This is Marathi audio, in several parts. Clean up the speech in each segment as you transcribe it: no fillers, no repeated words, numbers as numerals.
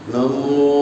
नमो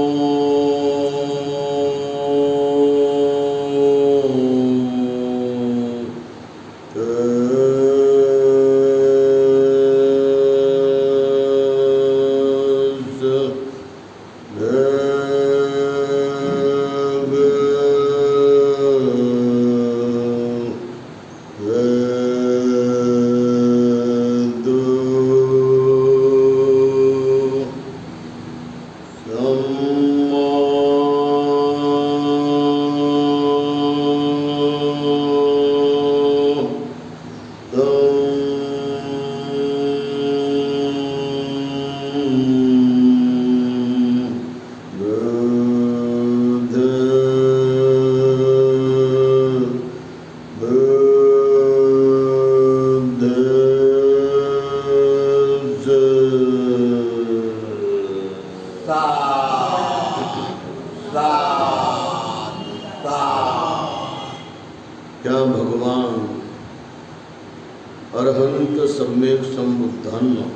त्या भगवान अरहंत सम्यक संबुद्धांना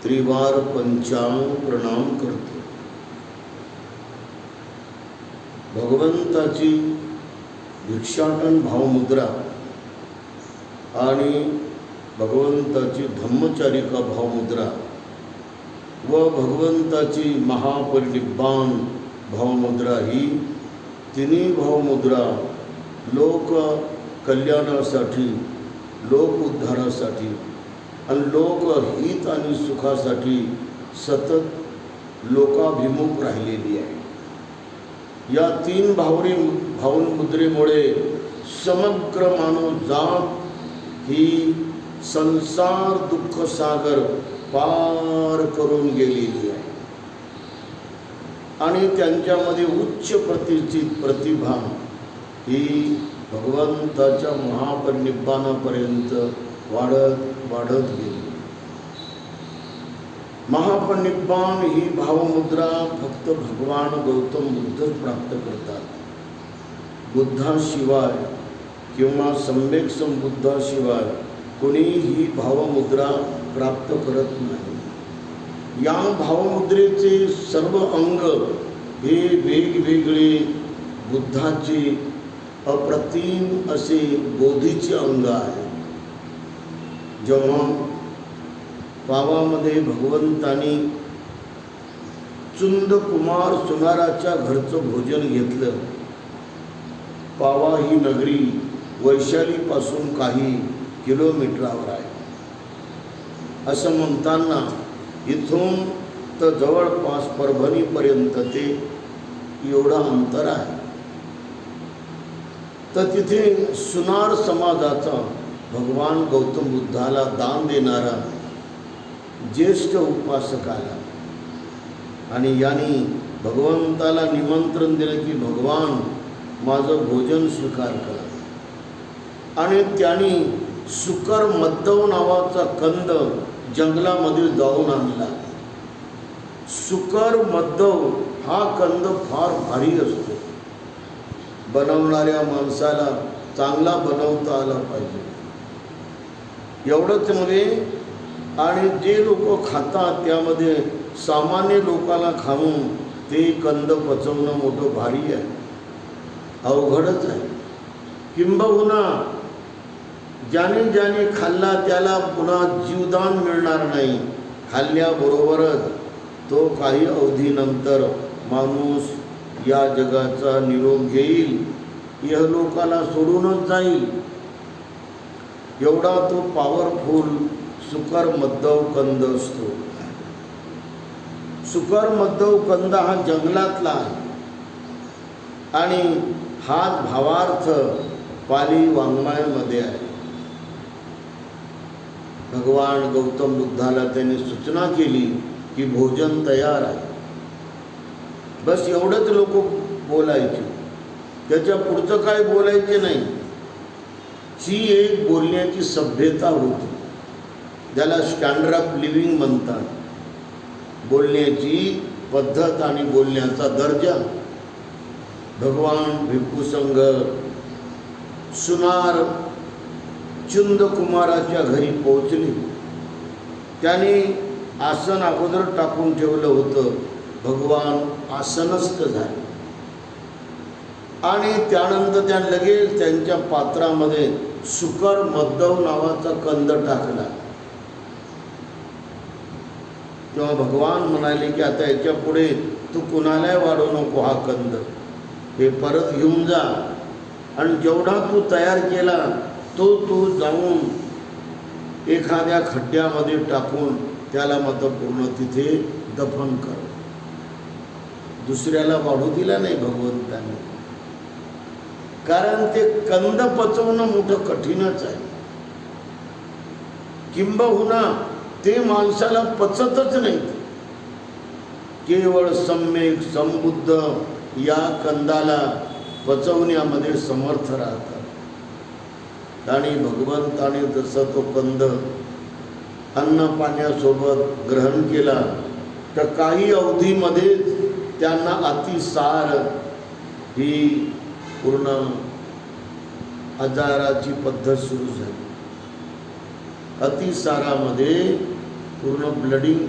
त्रिवार पंचांग प्रणाम करतो. भगवंताची भिक्षाटन भावमुद्रा आणि भगवंताची धम्मचारिका भावमुद्रा व भगवंताची महापरिनिब्बाण भावमुद्रा ही तिन्ही भावमुद्रा लोक कल्याणासाठी, लोक उद्धारासाठी आणि लोकहित आणि सुखासाठी सतत लोकाभिमुख राहिलेली आहे. या तीन भावमुद्रेमुळे समग्र मानवजात ही संसार दुःख सागर पार करून गेलेली आहे आणि त्यांच्यामध्ये उच्च प्रतीची प्रतिभा ही भगवंताच्या महापरिनिब्बाणापर्यंत वाढत गेली. महापरिनिब्बाण ही भावमुद्रा फक्त भगवान गौतम बुद्ध प्राप्त करतात. बुद्धाशिवाय किंवा सम्यक संबुद्धाशिवाय कोणीही ही भावमुद्रा प्राप्त करत नाही. या भावमुद्रेचे सर्व अंग हे वेगवेगळे बुद्धाचे अप्रतिम असे बोधीचे अंग आहे. जेव्हा पावामध्ये भगवंतानी चुंद कुमार सुनाराच्या घरचं भोजन घेतलं. पावा ही नगरी वैशालीपासून काही किलोमीटरावर आहे. असं म्हणताना इथून तर जवळपास परभणीपर्यंत ते एवढा अंतर आहे. तर तिथे सुनार समाजाचा भगवान गौतम बुद्धाला दान देणारा ज्येष्ठ उपासक आला आणि यांनी भगवंताला निमंत्रण दिलं की भगवान माझं भोजन स्वीकार करा. आणि त्यांनी सुकर मद्दव नावाचा कंद जंगलामध्ये जाऊन आणला. सुकर मद्दव हा कंद फार भारी असतो. बनवणाऱ्या माणसाला चांगला बनवता आला पाहिजे एवढंच नव्हे, आणि जे लोक खातात त्यामध्ये सामान्य लोकाला खाऊन ते कंद पचवणं मोठं भारी आहे, अवघडच आहे. किंबहुना ज्याने ज्याने खाल्ला त्याला पुन्हा जीवदान मिळणार नाही. खाल्ल्याबरोबरच तो काही अवधीनंतर माणूस या जगाचा निरोप घेईल, इहलोकाला सोडूनच जाईल. एवढा तो पॉवरफुल सुकर मद्दव कंद असतो. सुकर मद्दव कंद हा जंगलातला आहे आणि हा भावार्थ पाली वाङ्मयामध्ये आहे. भगवान गौतम बुद्धाला त्यांनी सूचना केली की भोजन तयार आहे. बस एवढंच लोक बोलायचे, त्याच्या पुढचं काय बोलायचे नाही. ही एक बोलण्याची सभ्यता होती, ज्याला स्टँडर्ड ऑफ लिव्हिंग म्हणतात. बोलण्याची पद्धत आणि बोलण्याचा दर्जा. भगवान भिक्खुसंघ सुनार चुंद कुमाराच्या घरी पोहोचले. त्याने आसन अगोदर टाकून ठेवलं होतं भगवान आसनस्थ झाले आणि त्यानंतर त्या लगेच त्यांच्या पात्रामध्ये सुकर मद्दव नावाचा कंद टाकला. तेव्हा भगवान म्हणाले की आता याच्या पुढे तू कुणालाही वाढू नको हा कंद, हे परत घेऊन जा आणि जेवढा तू तयार केला तो तू जाऊन एखाद्या खड्ड्यामध्ये टाकून त्याला मात्र पूर्ण तिथे दफन कर. दुसऱ्याला वाढू दिला नाही भगवंताने, कारण ते कंद पचवणं मोठं कठीणच आहे. किंबहुना ते माणसाला पचतच नाही. केवळ सम्यक संबुद्ध या कंदाला पचवण्यामध्ये समर्थ राहतात. आणि भगवंताने जसं तो कंद अन्न पाण्यासोबत ग्रहण केला तर काही अवधीमध्ये त्यांना अतिसार ही पूर्ण आजाराची पद्धत सुरू झाली. अतिसारामध्ये पूर्ण ब्लडिंग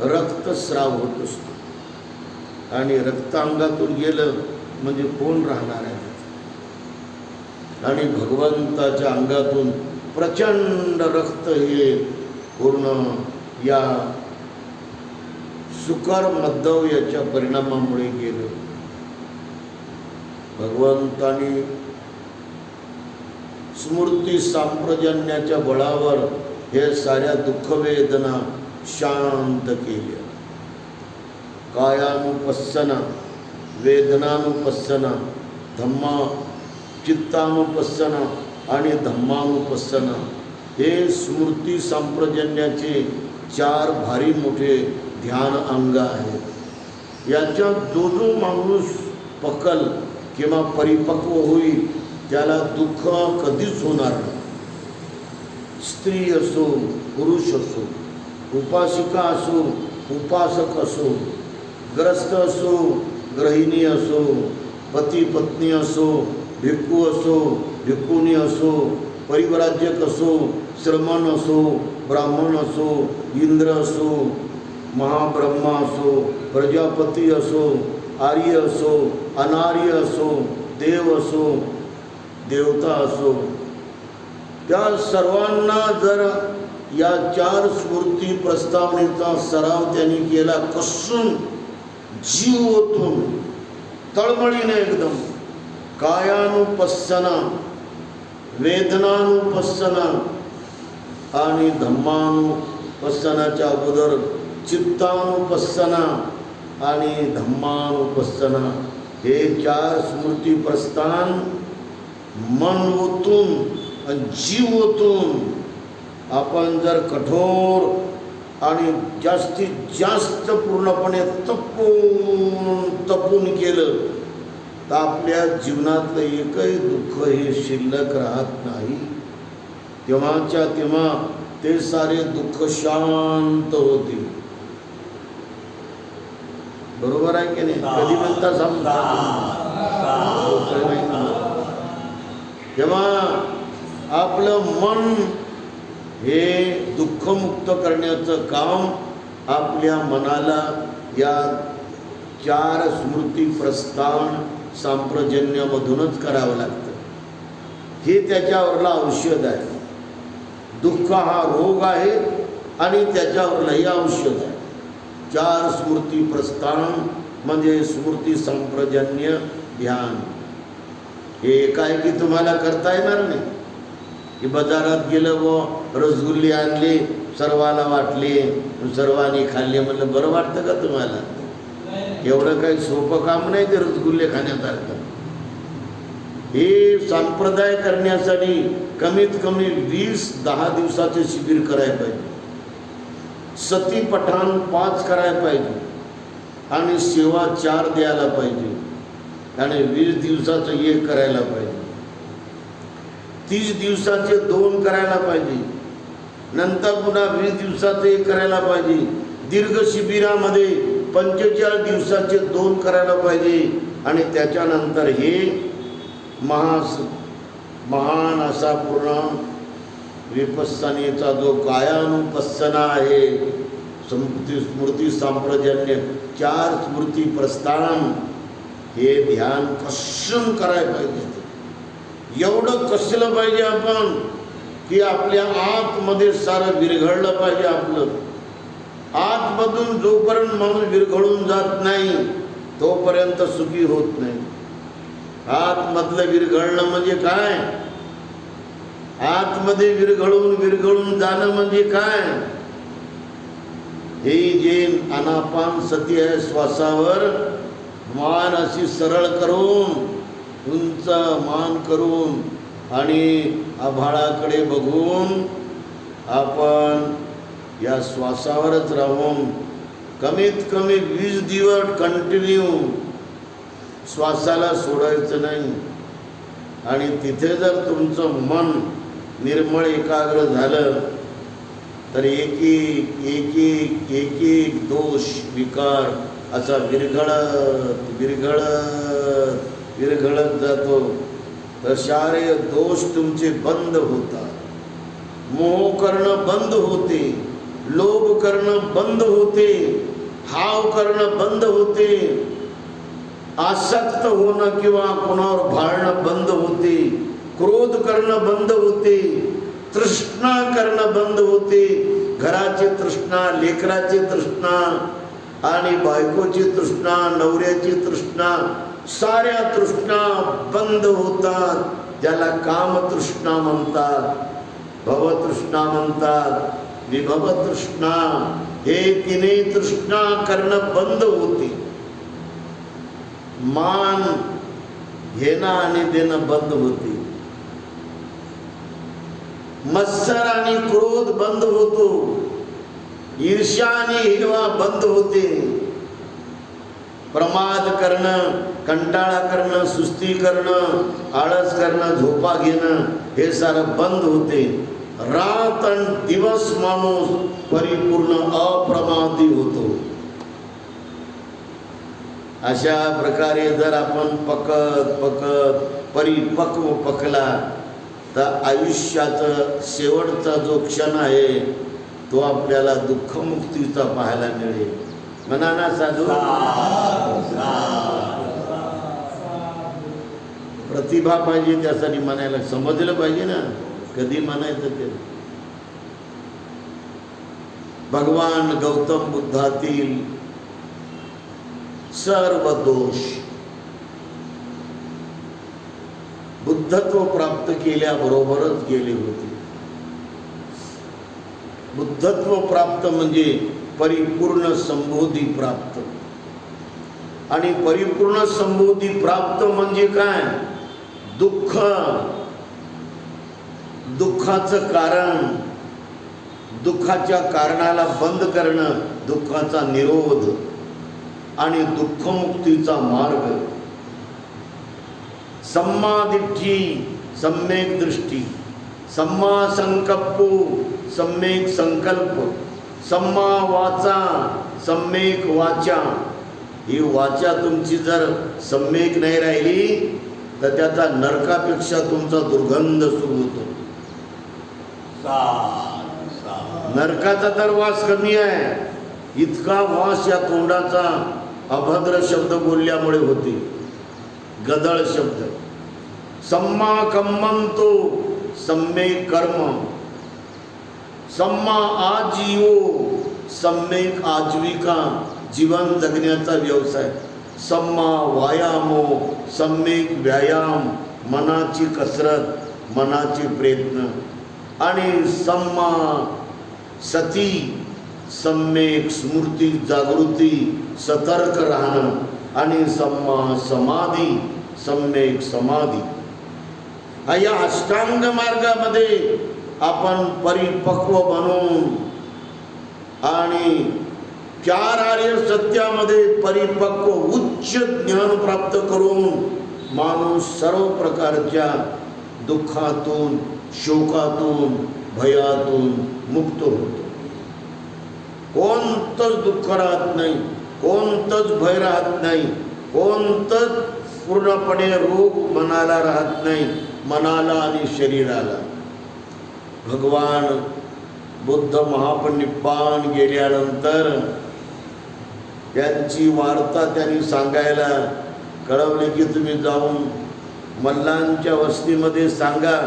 रक्तस्राव होत असतो आणि रक्त अंगातून गेलं म्हणजे कोण राहणार आहे. आणि भगवंताच्या अंगातून प्रचंड रक्त हे पूर्ण या सुकर मद्दव याच्या परिणामामुळे गेलं. भगवंतानी स्मृती सांप्रजन्याच्या बळावर हे साऱ्या दुःखवेदना शांत केल्या. कायानुपස්සना, वेदनानुपස්සना, धम्मा चित्तानुपස්සना आणि धम्मानुपස්සना हे स्मृती सांप्रजन्याचे 4 भारी मोठे ध्यान अंग आहेत. याच्यात जो जो माणूस पकल किंवा परिपक्व होईल त्याला दुःख कधीच होणार नाही. स्त्री असो पुरुष असो, उपासिका असो उपासक असो, ग्रस्त असो गृहिणी असो, पती पत्नी असो, भिक्खू असो भिक्खुनी असो, परिव्राजक असो, श्रमण असो, ब्राह्मण असो, इंद्र असो, महाब्रह्मा असो, प्रजापती असो, आर्य असो, अनार्य असो, देव असो, देवता असो, त्या सर्वांना जर या 4 स्मृती प्रस्तावनेचा सराव त्यांनी केला, कसून जीव ओतून तळमळीने एकदम, कायानुपස්සना, वेदनानुपස්සना आणि धम्मानुपස්සनाच्या अगोदर चित्तानुपස්සना आणि धम्मानुपස්සना हे 4 स्मृती प्रस्थान मन ओतून आणि जीव ओतून आपण जर कठोर आणि जास्तीत जास्त पूर्णपणे तपून केलं तर आपल्या जीवनातलं एकही दुःख हे शिल्लक राहत नाही. तेव्हाच्या तेव्हा ते सारे दुःख शांत होते. बरोबर आहे की नाही? कधी म्हणता समजा तेव्हा आपलं मन हे दुःखमुक्त करण्याचं काम आपल्या मनाला या 4 स्मृती प्रस्थान सांप्रजन्यामधूनच करावं लागतं. हे त्याच्यावरला औषध आहे. दुःख हा रोग आहे आणि त्याच्यावरलंही औषध आहे. 4 स्मृती प्रस्थान म्हणजे स्मृती संप्रजन्य ध्यान. हे एकाएकी तुम्हाला करता येणार नाही की बाजारात गेलं व रसगुल्ले आणले, सर्वाला वाटले, सर्वांनी खाल्ले, म्हणलं बरं वाटतं का तुम्हाला? एवढं काही सोपं काम नाही ते रसगुल्ले खाण्यासारखं. हे संप्रदाय करण्यासाठी कमीत कमी 20-10 दिवसाचे शिबिर करायला पाहिजे. सती पठाण 5 करायला पाहिजे आणि सेवा 4 द्यायला पाहिजे आणि 20 दिवसाचं 1 करायला पाहिजे. 30 दिवसाचे 2 करायला पाहिजे. नंतर पुन्हा 20 दिवसाचे 1 करायला पाहिजे. दीर्घ शिबिरामध्ये 45 दिवसाचे 2 करायला पाहिजे आणि त्याच्यानंतर हे महान असा पूर्ण विपස්සनेचा जो कायानुपස්සना आहे, स्मृती सांप्रजन्य, 4 स्मृती प्रस्थान, हे ध्यान कसं करायला पाहिजे. एवढं कसलं पाहिजे आपण की आपल्या आतमध्ये सारं विरघळलं पाहिजे. आपलं आतमधून जोपर्यंत माणूस विरघळून जात नाही तोपर्यंत सुखी होत नाही. आतमधलं विरघळणं म्हणजे काय? आतमध्ये विरघळून जाणं म्हणजे काय? हे जे आनापान सती आहे, श्वासावर मान अशी सरळ करून, उंच मान करून आणि आभाळाकडे बघून आपण या श्वासावरच राहून कमीत कमी 20 दिवस कंटिन्यू श्वासाला सोडायचं नाही. आणि तिथे जर तुमचं मन निर्मळ एकाग्र झालं तर एक दोष विकार असा विरघळत जातो. तर सारे दोष तुमचे बंद होतात. मोह करणं बंद होते, लोभ करणं बंद होते, हाव करणं बंद होते, आसक्त होणं किंवा कोणावर भाळणं बंद होते, क्रोध करणं बंद होते, तृष्णा करणं बंद होते. घराची तृष्णा, लेकराची तृष्णा आणि बायकोची तृष्णा, नवऱ्याची तृष्णा, साऱ्या तृष्णा बंद होतात. ज्याला कामतृष्णा म्हणतात, भवतृष्णा म्हणतात, विभव तृष्णा, हे तिन्ही तृष्णा करणं बंद होते. मान घेणं आणि देणं बंद होते. मत्सर आणि क्रोध बंद होतो. ईर्ष्या आणि हिरवा बंद होते. प्रमाद करणं, कंटाळा करणं, सुस्ती करणं, आळस करणं, झोपा घेणं, हे सारं बंद होते. रात आणि दिवस माणूस परिपूर्ण अप्रमादी होतो. अशा प्रकारे जर आपण पकत परिपक्व पकला तर आयुष्याचा शेवटचा जो क्षण आहे तो आपल्याला दुःखमुक्तीचा पाहायला मिळेल. म्हणा ना साधू. प्रतिभा पाहिजे त्यासाठी म्हणायला, समजलं पाहिजे ना कधी म्हणायचं ते. भगवान गौतम बुद्धातील सर्व दोष बुद्धत्व प्राप्त केल्याबरोबरच गेले होते. बुद्धत्व प्राप्त म्हणजे परिपूर्ण संबोधी प्राप्त. आणि परिपूर्ण संबोधी प्राप्त म्हणजे काय? दुःखाचं कारण, दुःखाच्या कारणाला बंद करणं, दुःखाचा निरोध आणि दुःखमुक्तीचा मार्ग. सम्मा दिट्ठी, सम्यक दृष्टी, सम्मा संकल्पो, सम्यक संकल्प, सम्मा वाचा, सम्यक वाचा. ही वाचा तुमची जर सम्यक नाही राहिली तर त्याचा नरकापेक्षा तुमचा दुर्गंध सुरू होतो. नरकाचा तर वास कमी आहे, इतका वास या तोंडाचा अभद्र शब्द बोलल्यामुळे होते, गदळ शब्द. सम्मा कम्मंतो, सम्यक कर्म, सम्मा आजीवो, सम्यक आजीविका, जीवन जगण्याचा व्यवसाय. सम्मा व्यायामो, सम्यक व्यायाम, मनाची कसरत, मनाचे प्रयत्न. आणि सम्मा सती, सम्यक स्मृती, जागृती, सतर्क राहणं. आणि सम्मा समाधी, सम्यक समाधी. या अष्टांग मार्गामध्ये आपण परिपक्व बनून आणि 4 आर्य सत्यामध्ये परिपक्व उच्च ज्ञान प्राप्त करून माणूस सर्व प्रकारच्या दुःखातून, शोकातून, भयातून मुक्त होतो. कोणतंच दुःख राहत नाही, कोणतंच भय राहत नाही, कोणतंच पूर्णपणे रोग मनाला राहत नाही, मनाला आणि शरीराला. भगवान बुद्ध महापरिनिब्बाण गेल्यानंतर त्यांची वार्ता त्यांनी सांगायला कळवले की तुम्ही जाऊन मल्लांच्या वस्तीमध्ये सांगा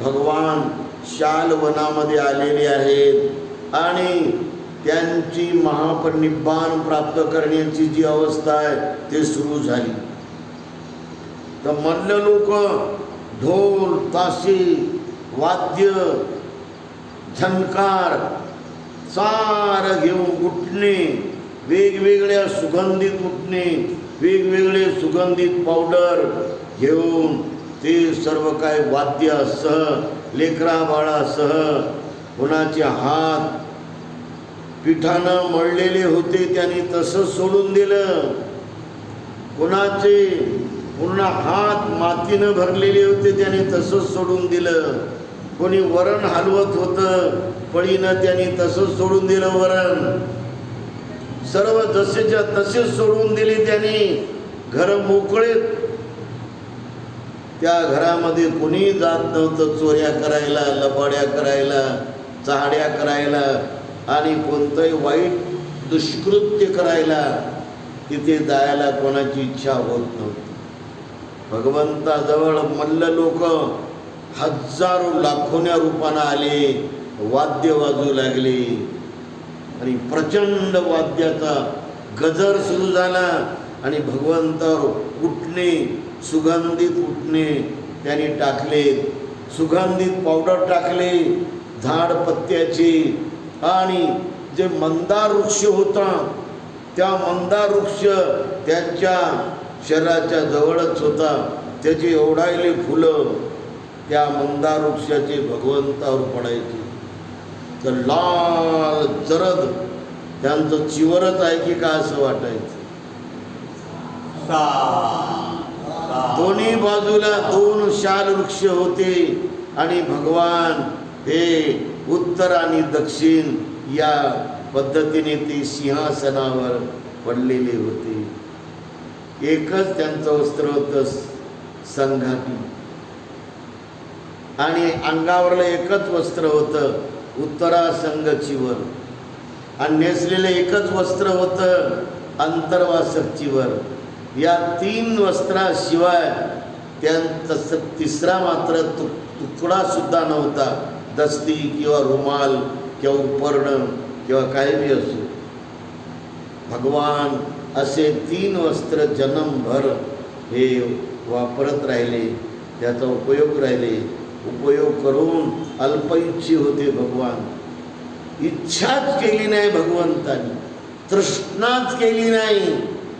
भगवान शालवनामध्ये आलेले आहेत आणि त्यांची महापरिनिब्बाण प्राप्त करण्याची जी अवस्था आहे ते सुरू झाली. तर मल्ल लोक ढोल ताशे वाद्य झणकार सारं घेऊन उठणे, वेगवेगळ्या सुगंधित उठणे, वेगवेगळे सुगंधित पावडर घेऊन ते सर्व काय वाद्यासह लेकरा बाळासह कुणाचे हात पिठानं मळलेले होते त्यांनी तसंच सोडून दिलं, कुणाचे पूर्ण हात मातीनं भरलेले होते त्याने तसंच सोडून दिलं, कोणी वरण हलवत होतं पळीनं त्यांनी तसंच सोडून दिलं वरण, सर्व जसेच्या तसेच सोडून दिले त्यांनी. घर मोकळे, त्या घरामध्ये कोणी जात नव्हतं चोऱ्या करायला, लबाड्या करायला, चहाड्या करायला आणि कोणतंही वाईट दुष्कृत्य करायला तिथे जायला कोणाची इच्छा होत नव्हती. भगवंताजवळ मल्ल लोक हजारो लाखोन्या रूपानं आले, वाद्य वाजू लागले आणि प्रचंड वाद्याचा गजर सुरू झाला आणि भगवंतावर उठणे, सुगंधित उठणे त्यांनी टाकले, सुगंधित पावडर टाकले झाडपत्त्याची आणि जे मंदार वृक्ष होता त्या मंदार वृक्ष त्यांच्या शरीराच्या जवळच होता, त्याची एवढायले फुलं त्या मंदार वृक्षाचे भगवंतावर पडायचे. तर लाल जरद त्यांचं चिवरच आहे की काय असं वाटायचं. दोन्ही बाजूला दोन शाल वृक्ष होते आणि भगवान हे उत्तर आणि दक्षिण या पद्धतीने ते सिंहासनावर पडलेले होते. एकच त्यांचं वस्त्र होतं संघाटी आणि अंगावरलं एकच वस्त्र होतं उत्तरासंग चिवर आणि नेसलेलं एकच वस्त्र होतं अंतर्वासक चिवर. या तीन वस्त्राशिवाय त्यांचा तिसरा मात्र तुकडा सुद्धा नव्हता, दस्ती किंवा रुमाल किंवा उपर्ण किंवा काही बी असो. भगवान असे तीन वस्त्र जन्मभर हे वापरत राहिले, त्याचा उपयोग करून अल्पइच्छी होते भगवान. इच्छाच केली नाही भगवंतानी, तृष्णाच केली नाही.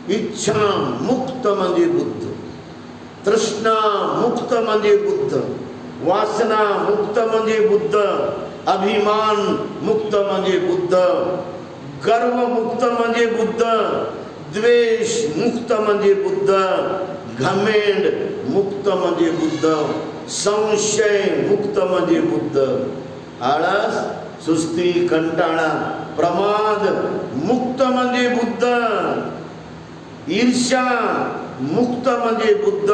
इच्छा मुक्त म्हणजे बुद्ध, तृष्णा मुक्त म्हणजे बुद्ध, वासना मुक्त म्हणजे बुद्ध, अभिमान मुक्त म्हणजे बुद्ध, गर्व मुक्त म्हणजे बुद्ध, द्वेष मुक्त म्हणजे बुद्ध, घमेंड मुक्त म्हणजे बुद्ध, संशय मुक्त म्हणजे बुद्ध, आळस सुस्ती कंटाळा प्रमाद मुक्त म्हणजे बुद्ध, ईर्ष्या मुक्त म्हणजे बुद्ध,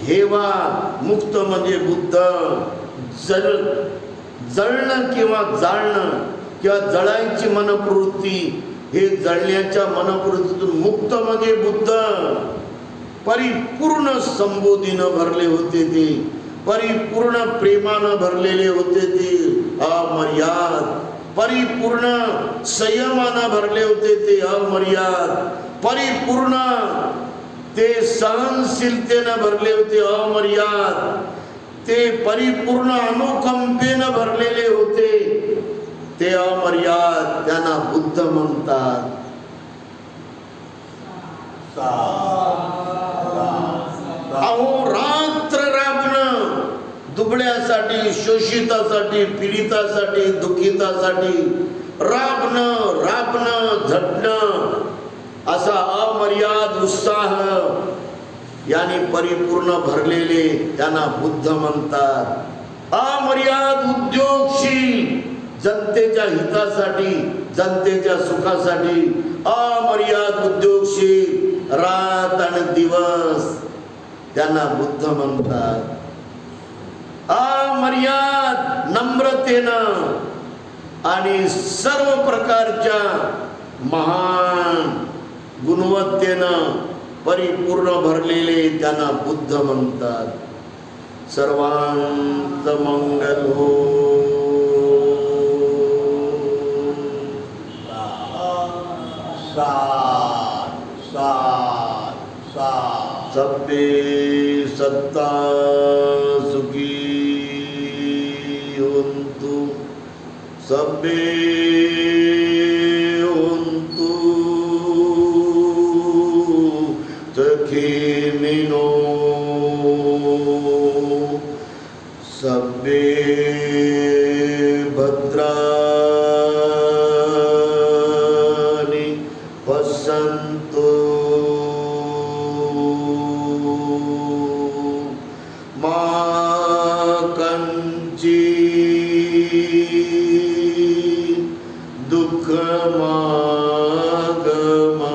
हेवा मुक्त म्हणजे बुद्ध, जळणं किंवा जाळणं किंवा जळायची मनप्रवृत्ती हे जळण्याच्या मनप्रवृत्तीतून मुक्त म्हणजे बुद्ध. परिपूर्ण संबोधीनं भरले होते ते, परिपूर्ण प्रेमानं भरलेले होते ते अमर्याद, परिपूर्ण संयमानं भरले होते ते अमर्याद, परिपूर्ण ते सहनशीलतेनं भरले होते अमर्याद, ते परिपूर्ण अनुकंपेनं भरलेले होते ते अमर्याद. त्यांना बुद्ध म्हणतात. अहोरात्र राबणं, दुबळ्यासाठी, शोषितासाठी, पीडितासाठी, दुःखितासाठी राबणं झटणं, असा अमर्याद उत्साह याने परिपूर्ण भरलेले त्यांना बुद्ध म्हणतात. अमर्याद उद्योगशील, जनतेच्या हितासाठी, जनतेच्या सुखासाठी अमर्याद उद्योगशील, रात आणि दिवस त्यांना बुद्ध म्हणतात. अमर्याद नम्रतेनं, आणि सर्व प्रकारच्या महान गुणवत्तेनं परिपूर्ण भरलेले त्यांना बुद्ध म्हणतात. सर्वांचं मंगल हो. सब्बे सत्ता सुखी होन्तु सब्बे होन्तु सुखिनो सब्बे भद्राणि पश्यन्तु मा कञ्चित् दुःखमागमा.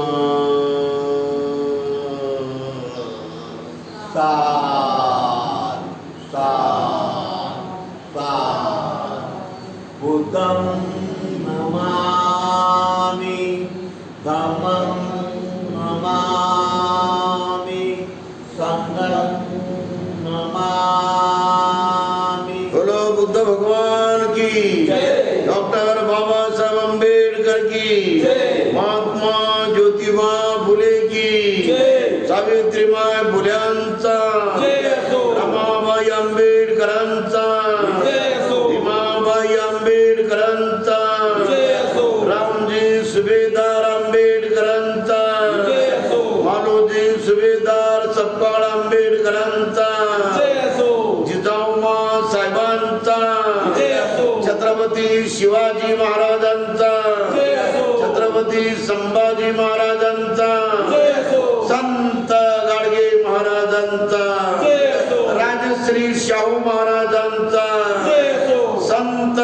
बुद्धं नमामि धम्मं नमामि संघं नमामि. बोलो बुद्ध भगवान की जय. डॉक्टर बाबासाहेब आंबेडकर की जय. महात्मा ज्योतिबा फुले की जय. सावित्रीबाई फुल्यांचा जय असो. रमाबाई आंबेडकरांचा जय असो. भीमाबाई आंबेडकरांचा जय असो. रामजी सुभेदार आंबेडकरांचा जय असो. मालोजी सुभेदार सपकाळ आंबेडकरांचा जय असो. जिजाऊमा साहेबांचा जय असो. छत्रपती शिवाजी महाराजांचा जय असो. छत्रपती संभाजी महाराजांचा जय असो. संत गाडगे महाराजांचा जय असो. राजश्री शाहू महाराजांचा जय असो. संत